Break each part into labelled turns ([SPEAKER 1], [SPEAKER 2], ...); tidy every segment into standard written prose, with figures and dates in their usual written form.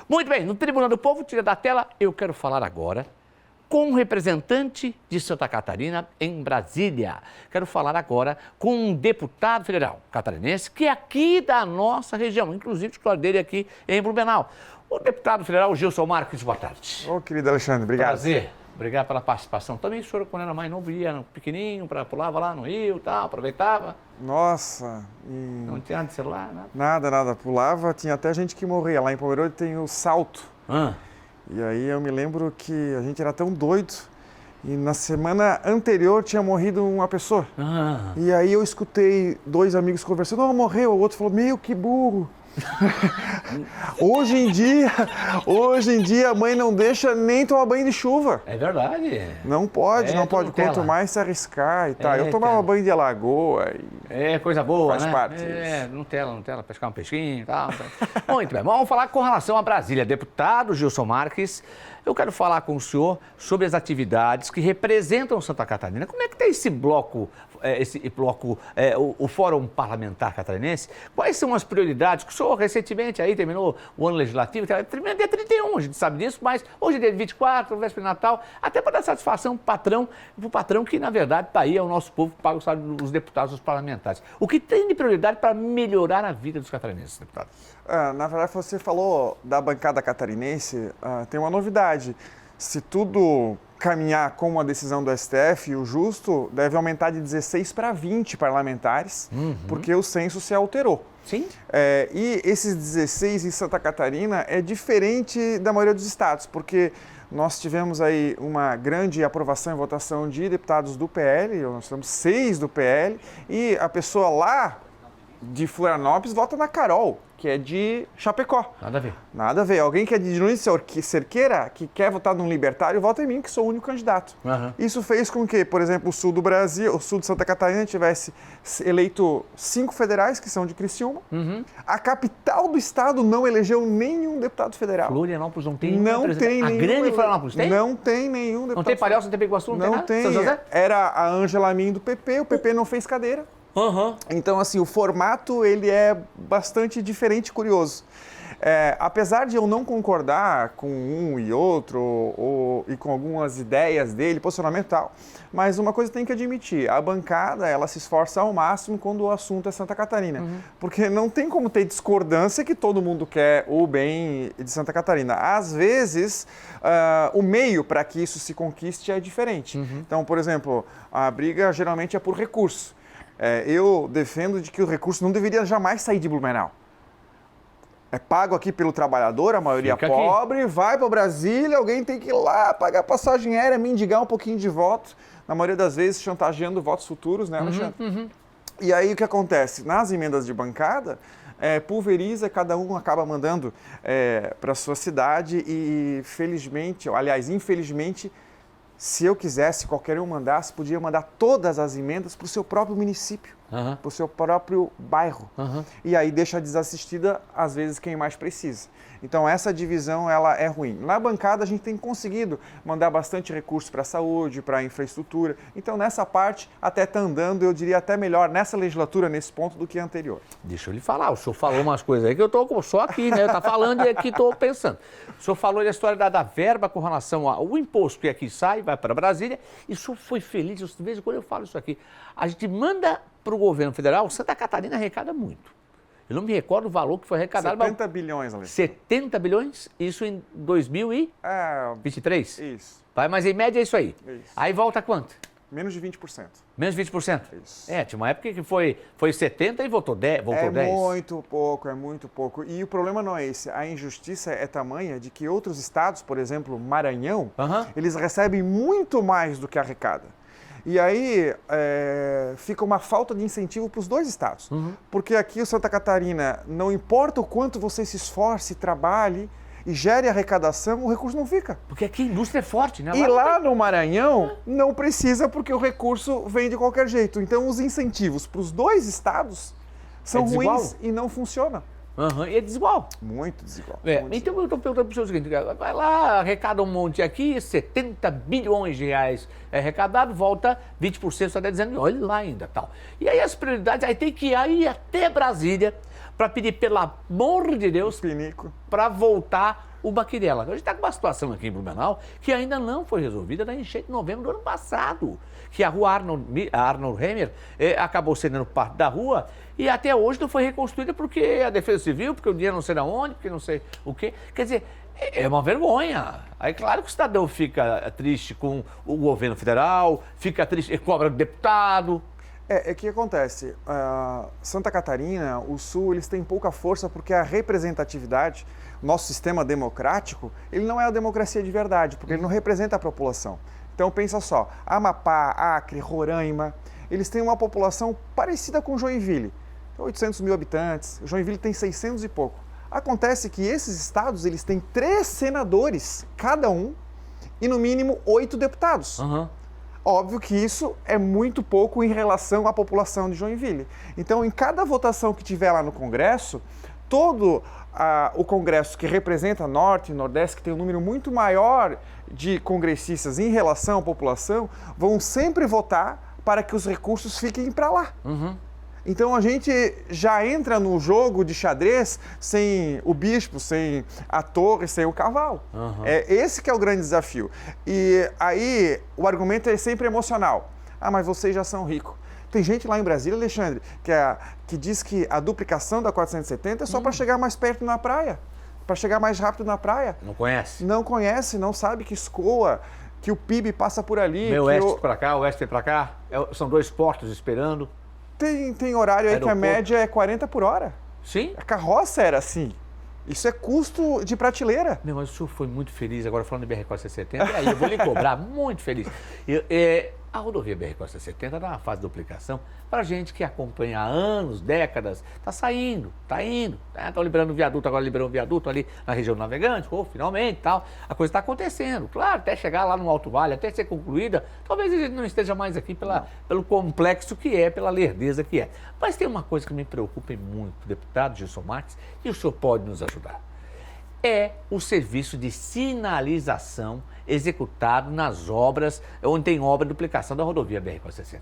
[SPEAKER 1] Muito bem, no Tribuna do Povo, tira da tela, eu quero falar agora com um representante de Santa Catarina em Brasília. Quero falar agora com um deputado federal catarinense que é aqui da nossa região, inclusive o escritório dele aqui em Blumenau. O deputado federal Gilson Marques, boa tarde.
[SPEAKER 2] Ô, querido Alexandre, obrigado.
[SPEAKER 1] Prazer. Obrigado pela participação. Também o senhor, quando era mais novo, ia pequenininho, pulava lá no rio e tal, aproveitava.
[SPEAKER 2] Nossa.
[SPEAKER 1] Não tinha nada de celular, nada?
[SPEAKER 2] Nada. Pulava, tinha até gente que morria. Lá em Pomerode tem o salto. E aí eu me lembro que a gente era tão doido e na semana anterior tinha morrido uma pessoa. E aí eu escutei dois amigos conversando, não, morreu. O outro falou, meu, que burro. Hoje em dia a mãe não deixa nem tomar banho de chuva.
[SPEAKER 1] É verdade.
[SPEAKER 2] Não pode. Quanto mais se arriscar e tal. Eu tomava banho de alagoa.
[SPEAKER 1] Coisa boa,
[SPEAKER 2] faz
[SPEAKER 1] né?
[SPEAKER 2] parte.
[SPEAKER 1] Nutella, pescar um peixinho e tal. Muito bem, vamos falar com relação a Brasília. Deputado Gilson Marques, eu quero falar com o senhor sobre as atividades que representam Santa Catarina. Como é que está esse bloco, o Fórum Parlamentar Catarinense? Quais são as prioridades? Que o senhor recentemente aí terminou o ano legislativo, que era dia 31, a gente sabe disso, mas hoje é dia 24, véspera de Natal, até para dar satisfação para o patrão que, na verdade, está aí, é o nosso povo que paga o salário dos deputados, dos parlamentares. O que tem de prioridade para melhorar a vida dos catarinenses, deputado?
[SPEAKER 2] Na verdade, você falou da bancada catarinense, tem uma novidade. Se tudo caminhar com a decisão do STF, o justo deve aumentar de 16 para 20 parlamentares, porque o censo se alterou.
[SPEAKER 1] Sim.
[SPEAKER 2] E esses 16 em Santa Catarina é diferente da maioria dos estados, porque nós tivemos aí uma grande aprovação e votação de deputados do PL, nós temos 6 do PL, e a pessoa lá de Florianópolis vota na Carol, que é de Chapecó. Nada a ver. Alguém que é de Nunes Cerqueira, que quer votar num libertário, vota em mim, que sou o único candidato. Isso fez com que, por exemplo, o sul do Brasil, o sul de Santa Catarina, tivesse eleito 5 federais, que são de Criciúma. A capital do estado não elegeu nenhum deputado federal.
[SPEAKER 1] Florianópolis não tem nenhum.
[SPEAKER 2] Não tem nenhum.
[SPEAKER 1] A grande Florianópolis tem?
[SPEAKER 2] Não tem nenhum deputado.
[SPEAKER 1] Não tem Palhoça, não tem Peguaçu, não tem nada?
[SPEAKER 2] Não tem. Era a Ângela Min do PP, o PP não fez cadeira. Então, assim, o formato, ele é bastante diferente e curioso. Apesar de eu não concordar com um e outro, e com algumas ideias dele, posicionamento e tal, mas uma coisa tem que admitir, a bancada, ela se esforça ao máximo quando o assunto é Santa Catarina, porque não tem como ter discordância que todo mundo quer o bem de Santa Catarina. Às vezes, o meio para que isso se conquiste é diferente. Então, por exemplo, a briga geralmente é por recurso. Eu defendo de que o recurso não deveria jamais sair de Blumenau. É pago aqui pelo trabalhador, a maioria pobre, vai para Brasília, alguém tem que ir lá pagar passagem aérea, mendigar um pouquinho de voto, na maioria das vezes chantageando votos futuros, né, Alexandre? E aí o que acontece? Nas emendas de bancada, pulveriza, cada um acaba mandando para sua cidade e felizmente, aliás, infelizmente, se eu quisesse, qualquer um mandasse, podia mandar todas as emendas para o seu próprio município, para o seu próprio bairro. E aí deixa desassistida, às vezes, quem mais precisa. Então, essa divisão, ela é ruim. Na bancada, a gente tem conseguido mandar bastante recurso para a saúde, para a infraestrutura. Então, nessa parte, até está andando, eu diria até melhor nessa legislatura, nesse ponto, do que a anterior.
[SPEAKER 1] Deixa eu lhe falar, o senhor falou umas coisas aí que eu estou só aqui, né? Está falando e aqui estou pensando. O senhor falou da história da verba com relação ao imposto que aqui sai, vai para Brasília, e o senhor foi feliz, de vez em quando eu falo isso aqui. A gente manda para o governo federal, Santa Catarina arrecada muito. Eu não me recordo o valor que foi arrecadado.
[SPEAKER 2] 70 bilhões, Alexandre.
[SPEAKER 1] 70 bilhões? Isso em 2023?
[SPEAKER 2] Isso.
[SPEAKER 1] Mas em média é isso aí.
[SPEAKER 2] Isso.
[SPEAKER 1] Aí volta quanto?
[SPEAKER 2] Menos de 20%.
[SPEAKER 1] Menos de 20%?
[SPEAKER 2] Isso.
[SPEAKER 1] Tinha uma época que foi 70 e voltou 10.
[SPEAKER 2] É muito pouco. E o problema não é esse. A injustiça é tamanha de que outros estados, por exemplo, Maranhão, eles recebem muito mais do que arrecada. E aí fica uma falta de incentivo para os dois estados. Porque aqui o Santa Catarina, não importa o quanto você se esforce, trabalhe e gere arrecadação, o recurso não fica.
[SPEAKER 1] Porque aqui a indústria é forte, né?
[SPEAKER 2] E lá no Maranhão não precisa porque o recurso vem de qualquer jeito. Então os incentivos para os dois estados são ruins e não funcionam.
[SPEAKER 1] E é desigual.
[SPEAKER 2] Muito desigual.
[SPEAKER 1] Então eu estou perguntando para o senhor o seguinte, vai lá, arrecada um monte aqui, 70 bilhões de reais arrecadado, volta 20%, só está dizendo, olha lá ainda, tal. E aí as prioridades, aí tem que ir até Brasília para pedir, pelo amor de Deus, para voltar o Baquirela. A gente está com uma situação aqui em Blumenau que ainda não foi resolvida na enchente de novembro do ano passado, que a rua Arnold Hemer acabou cedendo parte da rua e até hoje não foi reconstruída porque a Defesa Civil, porque o dinheiro não sei de onde, porque não sei o quê. Quer dizer, é uma vergonha. Aí claro que o cidadão fica triste com o governo federal, fica triste, cobra do deputado.
[SPEAKER 2] Que acontece, Santa Catarina, o Sul, eles têm pouca força porque a representatividade, nosso sistema democrático, ele não é a democracia de verdade, porque ele não representa a população. Então pensa só, Amapá, Acre, Roraima, eles têm uma população parecida com Joinville, 800 mil habitantes, Joinville tem 600 e pouco. Acontece que esses estados, eles têm 3 senadores, cada um, e no mínimo 8 deputados. Óbvio que isso é muito pouco em relação à população de Joinville. Então, em cada votação que tiver lá no Congresso, todo o Congresso que representa Norte e Nordeste, que tem um número muito maior de congressistas em relação à população, vão sempre votar para que os recursos fiquem para lá. Então a gente já entra no jogo de xadrez sem o bispo, sem a torre, sem o cavalo. Esse que é o grande desafio. E aí o argumento é sempre emocional. Mas vocês já são ricos. Tem gente lá em Brasília, Alexandre, que diz que a duplicação da 470 é só para chegar mais perto na praia, para chegar mais rápido na praia.
[SPEAKER 1] Não conhece?
[SPEAKER 2] Não conhece, não sabe que escoa, que o PIB passa por ali.
[SPEAKER 1] Meu oeste para cá, o oeste para cá, são 2 portos esperando.
[SPEAKER 2] Tem horário aí que a média é 40 por hora.
[SPEAKER 1] Sim.
[SPEAKER 2] A carroça era assim. Isso é custo de prateleira.
[SPEAKER 1] Meu, mas o senhor foi muito feliz agora falando de BR-470. E aí, eu vou lhe cobrar, muito feliz. A rodovia BR-470 está na fase de duplicação. Para gente que acompanha há anos, décadas, está saindo, está indo. Estão liberando viaduto, agora liberou um viaduto ali na região do Navegante, finalmente tal. A coisa está acontecendo. Claro, até chegar lá no Alto Vale, até ser concluída, talvez ele não esteja mais aqui pelo complexo que é, pela lerdeza que é. Mas tem uma coisa que me preocupa muito, deputado Gilson Marques, e o senhor pode nos ajudar. É o serviço de sinalização executado nas obras, onde tem obra de duplicação da rodovia BR-470.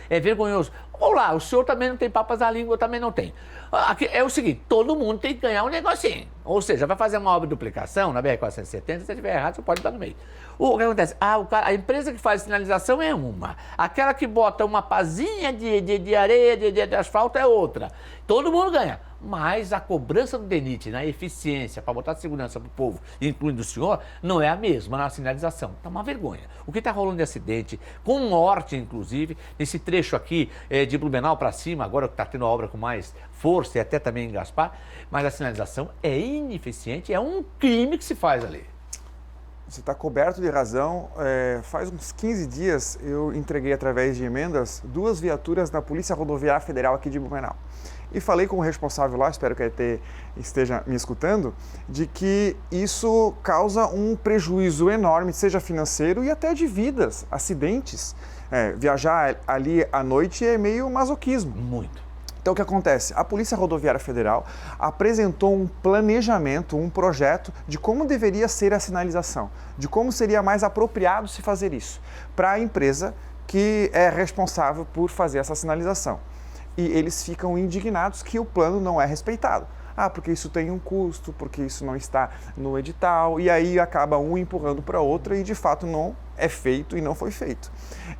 [SPEAKER 1] É vergonhoso. Vamos lá, o senhor também não tem papas na língua, eu também não tenho. Aqui é o seguinte, todo mundo tem que ganhar um negocinho. Ou seja, vai fazer uma obra de duplicação na BR-470, se você estiver errado, você pode dar no meio. O que acontece? A empresa que faz sinalização é uma. Aquela que bota uma pazinha de areia, de asfalto é outra. Todo mundo ganha. Mas a cobrança do DENIT na eficiência para botar segurança para o povo, incluindo o senhor, não é a mesma na sinalização. Está uma vergonha. O que está rolando de acidente, com morte, inclusive, nesse trecho aqui de Blumenau para cima, agora que está tendo a obra com mais força e até também em Gaspar, mas a sinalização é ineficiente, é um crime que se faz ali.
[SPEAKER 2] Você está coberto de razão. Faz uns 15 dias eu entreguei através de emendas 2 viaturas na Polícia Rodoviária Federal aqui de Blumenau. E falei com o responsável lá, espero que ele esteja me escutando, de que isso causa um prejuízo enorme, seja financeiro e até de vidas, acidentes. Viajar ali à noite é meio masoquismo.
[SPEAKER 1] Muito.
[SPEAKER 2] Então o que acontece? A Polícia Rodoviária Federal apresentou um planejamento, um projeto de como deveria ser a sinalização, de como seria mais apropriado se fazer isso, para a empresa que é responsável por fazer essa sinalização. E eles ficam indignados que o plano não é respeitado. Porque isso tem um custo, porque isso não está no edital, e aí acaba um empurrando para outro e de fato não é feito e não foi feito.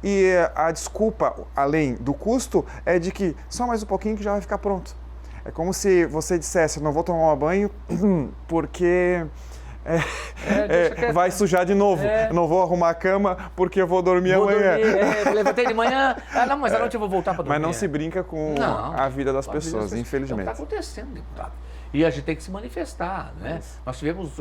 [SPEAKER 2] E a desculpa, além do custo, é de que só mais um pouquinho que já vai ficar pronto. É como se você dissesse, eu não vou tomar um banho porque vai sujar de novo. Eu não vou arrumar a cama porque eu vou dormir amanhã.
[SPEAKER 1] Levantei de manhã, não, mas à noite eu vou voltar para dormir.
[SPEAKER 2] Mas não se brinca com a vida das pessoas, infelizmente.
[SPEAKER 1] Está acontecendo, deputado. E a gente tem que se manifestar, né? Nós tivemos,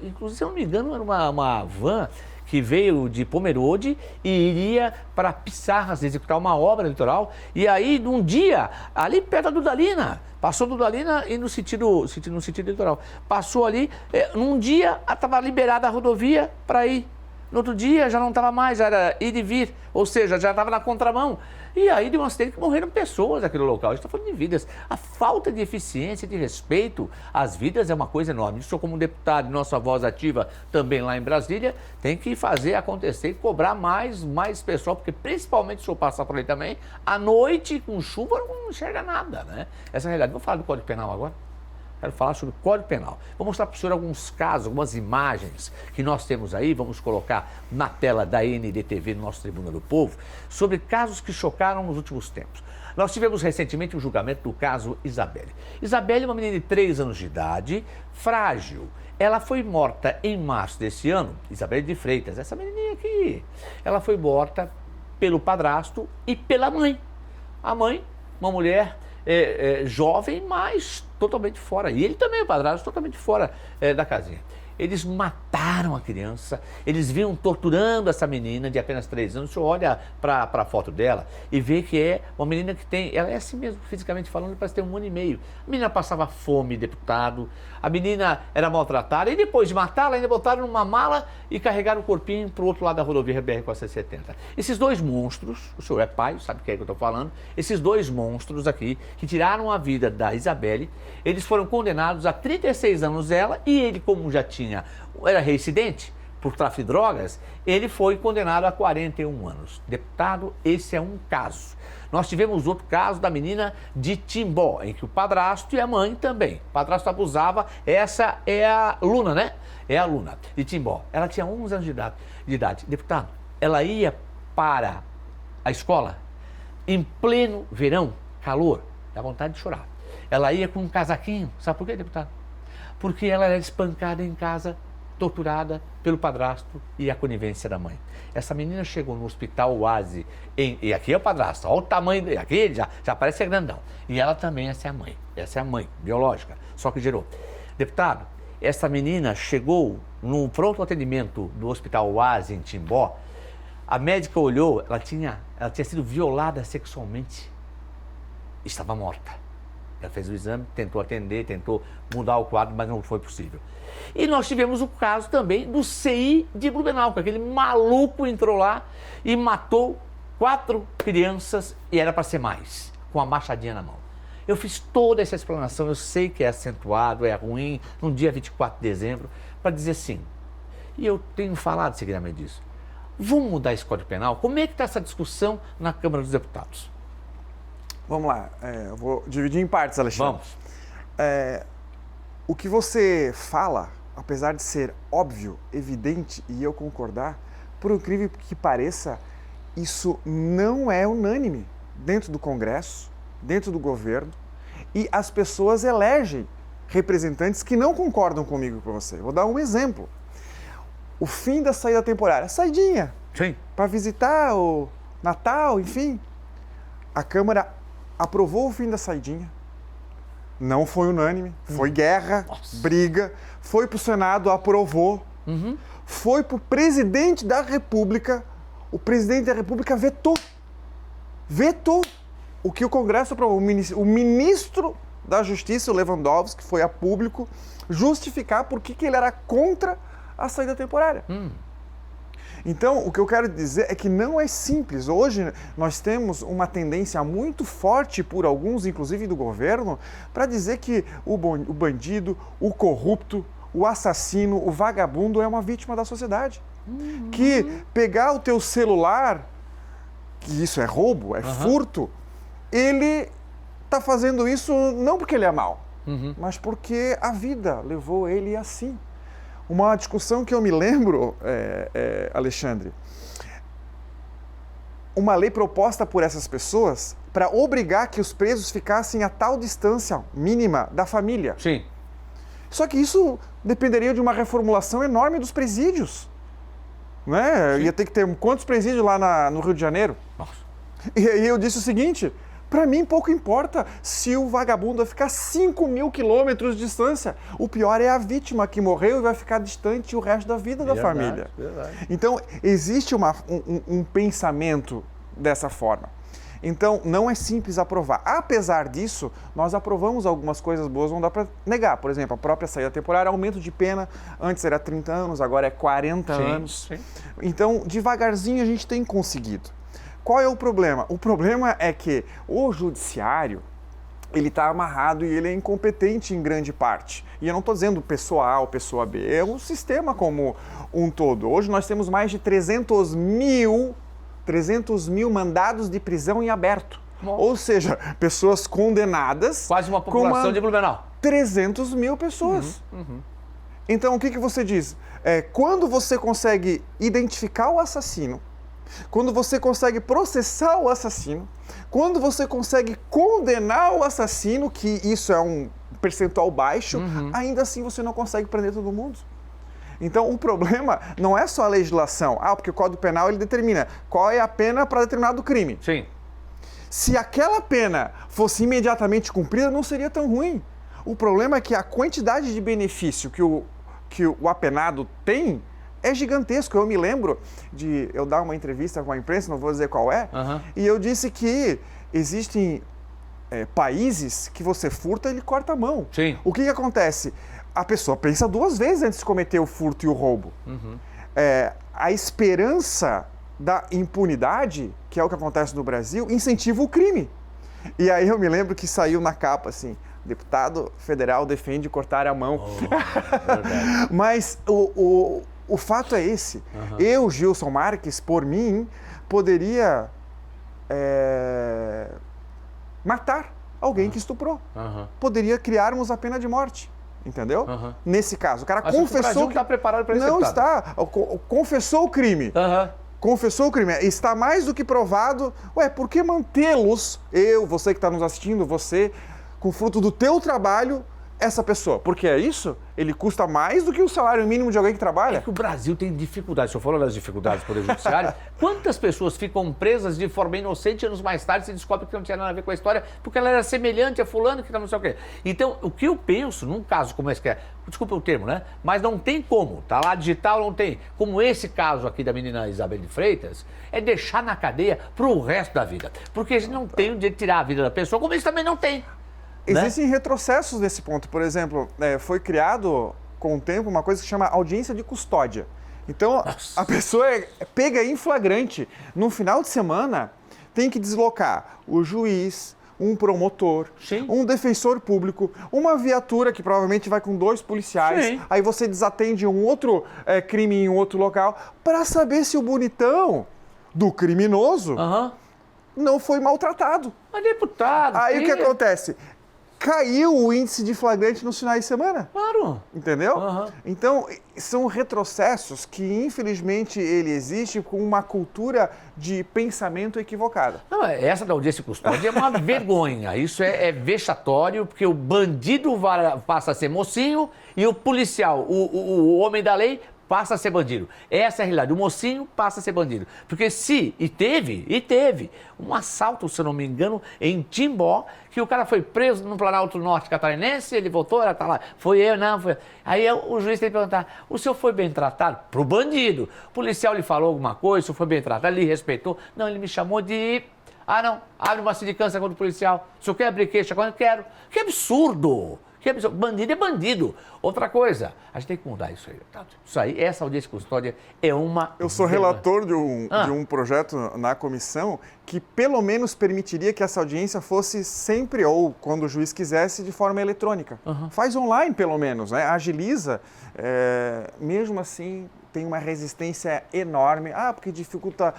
[SPEAKER 1] inclusive, se eu não me engano, era uma van que veio de Pomerode e iria para Pissarras executar uma obra eleitoral. E aí, num dia, ali perto da Dudalina, passou Dudalina e no sentido eleitoral. Passou ali, num dia estava liberada a rodovia para ir. No outro dia já não estava mais, já era ir e vir, ou seja, já estava na contramão. E aí de um acidente que morreram pessoas naquele local. A gente está falando de vidas. A falta de eficiência, de respeito às vidas é uma coisa enorme. Isso, como deputado, nossa voz ativa também lá em Brasília, tem que fazer acontecer e cobrar mais pessoal, porque principalmente se o senhor passar por aí também, à noite, com chuva, não enxerga nada, né? Essa é a realidade. Vou falar do Código Penal agora. Quero falar sobre o Código Penal. Vou mostrar para o senhor alguns casos, algumas imagens que nós temos aí, vamos colocar na tela da NDTV, no nosso Tribuna do Povo, sobre casos que chocaram nos últimos tempos. Nós tivemos recentemente o julgamento do caso Isabelle. Isabelle é uma menina de 3 anos de idade, frágil. Ela foi morta em março desse ano, Isabelle de Freitas, essa menininha aqui. Ela foi morta pelo padrasto e pela mãe. A mãe, uma mulher jovem, mas totalmente fora. E ele também, o padrasto, totalmente fora da casinha. Eles mataram a criança, eles vinham torturando essa menina de apenas 3 anos. O senhor olha para a foto dela e vê que é uma menina que tem, ela é assim mesmo, fisicamente falando, parece ter 1 ano e meio. A menina passava fome, deputado, a menina era maltratada e depois de matá-la ainda botaram numa mala e carregaram o corpinho para o outro lado da rodovia BR-470. Esses 2 monstros, o senhor é pai, sabe o que é que eu estou falando, esses 2 monstros aqui que tiraram a vida da Isabelle, eles foram condenados a 36 anos dela e ele, como já era reincidente por tráfico de drogas, ele foi condenado a 41 anos. Deputado, esse é um caso. Nós tivemos outro caso da menina de Timbó, em que o padrasto e a mãe também. O padrasto abusava, essa é a Luna, né? É a Luna de Timbó. Ela tinha 11 anos de idade. Deputado, ela ia para a escola em pleno verão, calor, dá vontade de chorar. Ela ia com um casaquinho, sabe por quê, deputado? Porque ela era espancada em casa, torturada pelo padrasto e a conivência da mãe. Essa menina chegou no hospital Oase, e aqui é o padrasto, olha o tamanho dele, aqui já parece que é grandão. E ela também, essa é a mãe, biológica, só que gerou. Deputado, essa menina chegou no pronto atendimento do hospital Oase, em Timbó, a médica olhou, ela tinha sido violada sexualmente, estava morta. Ela fez o exame, tentou atender, tentou mudar o quadro, mas não foi possível. E nós tivemos o caso também do CI de Blumenau, que aquele maluco entrou lá e matou 4 crianças e era para ser mais, com a machadinha na mão. Eu fiz toda essa explanação, eu sei que é acentuado, é ruim, no dia 24 de dezembro, para dizer sim. E eu tenho falado seguidamente disso. Vamos mudar esse Código Penal? Como é que está essa discussão na Câmara dos Deputados?
[SPEAKER 2] Vamos lá, eu vou dividir em partes, Alexandre.
[SPEAKER 1] Vamos.
[SPEAKER 2] O que você fala, apesar de ser óbvio, evidente e eu concordar, por incrível que pareça, isso não é unânime dentro do Congresso, dentro do governo, e as pessoas elegem representantes que não concordam comigo e com você. Vou dar um exemplo. O fim da saída temporária, saidinha, para visitar o Natal, enfim. A Câmara aprovou o fim da saidinha, não foi unânime, foi guerra, briga, foi para o Senado, aprovou, foi para o presidente da República, o presidente da República vetou o que o Congresso aprovou. O ministro da Justiça, o Lewandowski, foi a público justificar por que ele era contra a saída temporária. Então, o que eu quero dizer é que não é simples. Hoje, nós temos uma tendência muito forte por alguns, inclusive do governo, para dizer que o bandido, o corrupto, o assassino, o vagabundo é uma vítima da sociedade. Que pegar o teu celular, que isso é roubo, é furto, ele está fazendo isso não porque ele é mau, mas porque a vida levou ele assim. Uma discussão que eu me lembro, Alexandre, uma lei proposta por essas pessoas para obrigar que os presos ficassem a tal distância mínima da família.
[SPEAKER 1] Sim.
[SPEAKER 2] Só que isso dependeria de uma reformulação enorme dos presídios. Né? Ia ter que ter quantos presídios lá no Rio de Janeiro?
[SPEAKER 1] Nossa.
[SPEAKER 2] E aí eu disse o seguinte... Para mim, pouco importa se o vagabundo vai ficar 5.000 quilômetros de distância. O pior é a vítima que morreu e vai ficar distante o resto da vida da família. Verdade. Então, existe um pensamento dessa forma. Então, não é simples aprovar. Apesar disso, nós aprovamos algumas coisas boas, não dá para negar. Por exemplo, a própria saída temporária, aumento de pena, antes era 30 anos, agora é 40 anos. Sim. Então, devagarzinho a gente tem conseguido. Qual é o problema? O problema é que o judiciário, ele está amarrado e ele é incompetente em grande parte. E eu não estou dizendo pessoa A ou pessoa B, é um sistema como um todo. Hoje nós temos mais de 300 mil mandados de prisão em aberto. Nossa. Ou seja, pessoas condenadas...
[SPEAKER 1] Quase uma população de Blumenau.
[SPEAKER 2] 300 mil pessoas. Então, o que você diz? Quando você consegue identificar o assassino, quando você consegue processar o assassino, quando você consegue condenar o assassino, que isso é um percentual baixo, ainda assim você não consegue prender todo mundo. Então, o problema não é só a legislação. Porque o Código Penal ele determina qual é a pena para determinado crime.
[SPEAKER 1] Sim.
[SPEAKER 2] Se aquela pena fosse imediatamente cumprida, não seria tão ruim. O problema é que a quantidade de benefício que o apenado tem é gigantesco. Eu me lembro de eu dar uma entrevista com a imprensa, não vou dizer qual é, e eu disse que existem países que você furta, ele corta a mão.
[SPEAKER 1] Sim.
[SPEAKER 2] O que acontece? A pessoa pensa 2 vezes antes de cometer o furto e o roubo. A esperança da impunidade, que é o que acontece no Brasil, incentiva o crime. E aí eu me lembro que saiu na capa assim, deputado federal defende cortar a mão. Mas o fato é esse. Eu, Gilson Marques, por mim, poderia matar alguém que estuprou. Poderia criarmos a pena de morte. Entendeu? Nesse caso, o cara confessou que... O Brasil
[SPEAKER 1] está preparado para isso.
[SPEAKER 2] Não está. Confessou o crime. Confessou o crime. Está mais do que provado. Por que mantê-los, você que está nos assistindo, você, com fruto do teu trabalho, essa pessoa? Porque é isso? Ele custa mais do que o salário mínimo de alguém que trabalha?
[SPEAKER 1] É que o Brasil tem dificuldades. Se eu falar das dificuldades do Poder Judiciário, quantas pessoas ficam presas de forma inocente anos mais tarde se descobre que não tinha nada a ver com a história, porque ela era semelhante a fulano que não sei o quê. Então, o que eu penso num caso como esse que é, desculpa o termo, né? Mas não tem como, tá lá digital, não tem. Como esse caso aqui da menina Isabel de Freitas, é deixar na cadeia pro resto da vida. Porque a gente não tem onde tirar a vida da pessoa, como eles também não têm.
[SPEAKER 2] Existem retrocessos nesse ponto. Por exemplo, foi criado com o tempo uma coisa que se chama audiência de custódia. Então, a pessoa é pega em flagrante. No final de semana, tem que deslocar o juiz, um promotor, um defensor público, uma viatura que provavelmente vai com 2 policiais. Aí você desatende um outro crime em um outro local para saber se o bonitão do criminoso não foi maltratado.
[SPEAKER 1] Mas, deputado...
[SPEAKER 2] Aí o que acontece? Caiu o índice de flagrante nos finais de semana.
[SPEAKER 1] Claro.
[SPEAKER 2] Entendeu? Então, são retrocessos que, infelizmente, ele existe com uma cultura de pensamento equivocada.
[SPEAKER 1] Não, essa da audiência de custódia é uma vergonha. Isso é vexatório, porque o bandido passa a ser mocinho e o policial, o homem da lei, passa a ser bandido. Essa é a realidade. O mocinho passa a ser bandido. Porque teve um assalto, se eu não me engano, em Timbó, que o cara foi preso no Planalto Norte catarinense, ele voltou, ela tá lá. Foi eu, não, foi... Aí o juiz tem que perguntar, o senhor foi bem tratado? Pro bandido. O policial lhe falou alguma coisa, o senhor foi bem tratado, ele respeitou. Não, ele me chamou de... não, abre uma sindicância contra o policial. O senhor quer abrir queixa? Eu quero. Que absurdo! Bandido é bandido. Outra coisa, a gente tem que mudar isso aí. Tá? Isso aí, essa audiência de custódia é uma...
[SPEAKER 2] Eu sou relator de um projeto na comissão que pelo menos permitiria que essa audiência fosse sempre, ou quando o juiz quisesse, de forma eletrônica. Faz online pelo menos, né? Agiliza. Mesmo assim, tem uma resistência enorme. Porque dificulta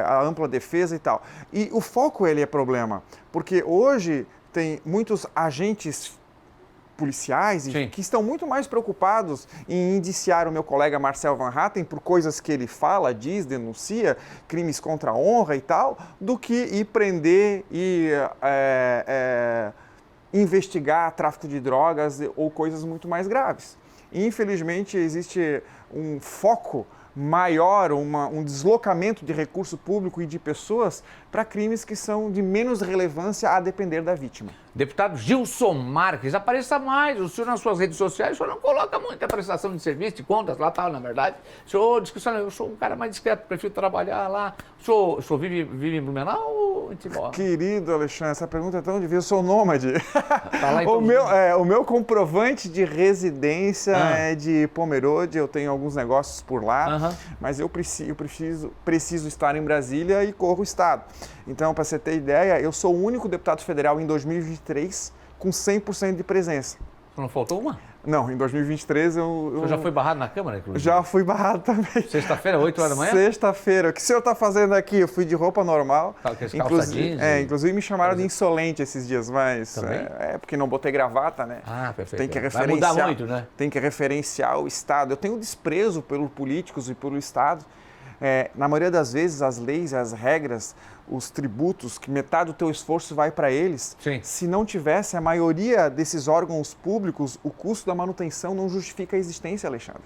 [SPEAKER 2] a ampla defesa e tal. E o foco, ele é problema. Porque hoje... tem muitos agentes policiais que estão muito mais preocupados em indiciar o meu colega Marcel Van Hatten por coisas que ele fala, diz, denuncia, crimes contra a honra e tal, do que ir prender e investigar tráfico de drogas ou coisas muito mais graves. Infelizmente, existe um foco maior, um deslocamento de recurso público e de pessoas para crimes que são de menos relevância a depender da vítima.
[SPEAKER 1] Deputado Gilson Marques, apareça mais. O senhor nas suas redes sociais, o senhor não coloca muita prestação de serviço, de contas, lá tal, na verdade. O senhor diz que eu sou um cara mais discreto, prefiro trabalhar lá. O senhor vive em Blumenau ou em Timor?
[SPEAKER 2] Querido Alexandre, essa pergunta é tão difícil, eu sou nômade.
[SPEAKER 1] Tá lá em
[SPEAKER 2] o meu comprovante de residência é de Pomerode, eu tenho alguns negócios por lá, mas eu preciso estar em Brasília e corro o estado. Então, para você ter ideia, eu sou o único deputado federal em 2023 com 100% de presença.
[SPEAKER 1] Não faltou uma?
[SPEAKER 2] Não, em 2023 eu...
[SPEAKER 1] Você já foi barrado na Câmara, inclusive?
[SPEAKER 2] Já fui barrado também.
[SPEAKER 1] Sexta-feira, 8 horas da manhã?
[SPEAKER 2] Sexta-feira. O que o senhor está fazendo aqui? Eu fui de roupa normal. Inclusive me chamaram de insolente esses dias, mas porque não botei gravata, né?
[SPEAKER 1] Ah, perfeito.
[SPEAKER 2] Tem que
[SPEAKER 1] Vai mudar muito, né?
[SPEAKER 2] Tem que referenciar o Estado. Eu tenho desprezo pelos políticos e pelo Estado. Na maioria das vezes, as leis, as regras, os tributos, que metade do teu esforço vai para eles.
[SPEAKER 1] Sim.
[SPEAKER 2] Se não tivesse a maioria desses órgãos públicos, o custo da manutenção não justifica a existência, Alexandre.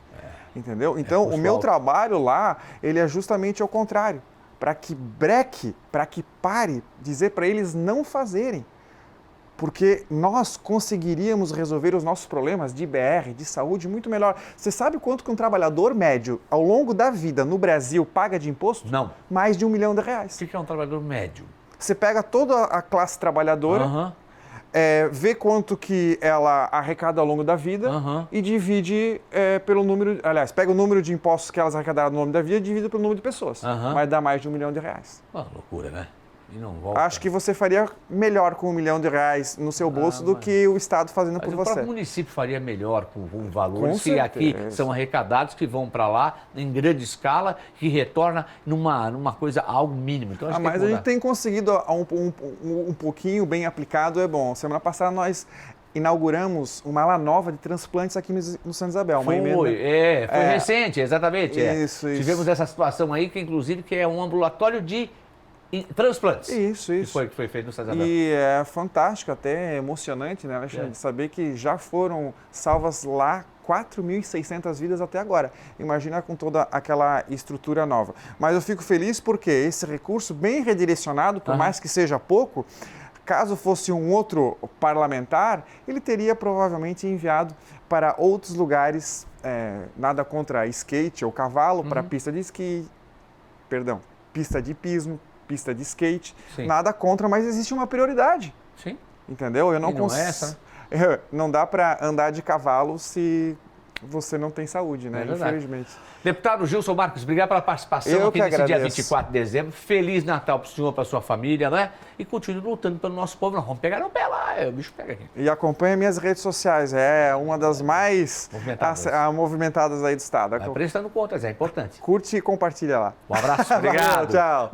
[SPEAKER 2] Entendeu? Então, o meu trabalho lá, ele é justamente ao contrário. Para que breque, para que pare, dizer para eles não fazerem. Porque nós conseguiríamos resolver os nossos problemas de IBR, de saúde, muito melhor. Você sabe quanto que um trabalhador médio, ao longo da vida, no Brasil, paga de imposto?
[SPEAKER 1] Não.
[SPEAKER 2] Mais de R$1 milhão.
[SPEAKER 1] O que é um trabalhador médio?
[SPEAKER 2] Você pega toda a classe trabalhadora, vê quanto que ela arrecada ao longo da vida e divide pelo número... Aliás, pega o número de impostos que elas arrecadaram no longo da vida e divide pelo número de pessoas. Vai dar mais de R$1 milhão.
[SPEAKER 1] Uma loucura, né? E não volta.
[SPEAKER 2] Acho que você faria melhor com R$1 milhão no seu bolso do que o Estado fazendo por você.
[SPEAKER 1] O próprio município faria melhor com valores
[SPEAKER 2] que
[SPEAKER 1] aqui são arrecadados, que vão para lá em grande escala, que retorna numa coisa, algo mínimo. Então,
[SPEAKER 2] mas a gente tem conseguido um pouquinho bem aplicado, é bom. Semana passada nós inauguramos uma ala nova de transplantes aqui no Santa Isabel.
[SPEAKER 1] Foi recente, exatamente.
[SPEAKER 2] Isso.
[SPEAKER 1] Tivemos essa situação aí, que inclusive que é um ambulatório de transplantes.
[SPEAKER 2] Isso.
[SPEAKER 1] Que foi feito no Santa Isabel.
[SPEAKER 2] E é fantástico, até emocionante, né, Alexandre, de saber que já foram salvas lá 4.600 vidas até agora. Imagina com toda aquela estrutura nova. Mas eu fico feliz porque esse recurso bem redirecionado, por mais que seja pouco, caso fosse um outro parlamentar, ele teria provavelmente enviado para outros lugares, nada contra skate ou cavalo, para pista de esqui, pista de hipismo, pista de skate, nada contra, mas existe uma prioridade.
[SPEAKER 1] Sim.
[SPEAKER 2] Entendeu?
[SPEAKER 1] Não
[SPEAKER 2] dá para andar de cavalo se você não tem saúde, né? Infelizmente.
[SPEAKER 1] Deputado Gilson Marques, obrigado pela participação aqui nesse dia 24 de dezembro. Feliz Natal para o senhor, para a sua família, né? E continue lutando pelo nosso povo. Nós vamos pegar no pé lá, o bicho pega aqui.
[SPEAKER 2] E acompanha minhas redes sociais, é uma das mais movimentadas aí do estado.
[SPEAKER 1] Vai prestando contas, é importante.
[SPEAKER 2] Curte e compartilha lá.
[SPEAKER 1] Um abraço, obrigado.
[SPEAKER 2] Tchau.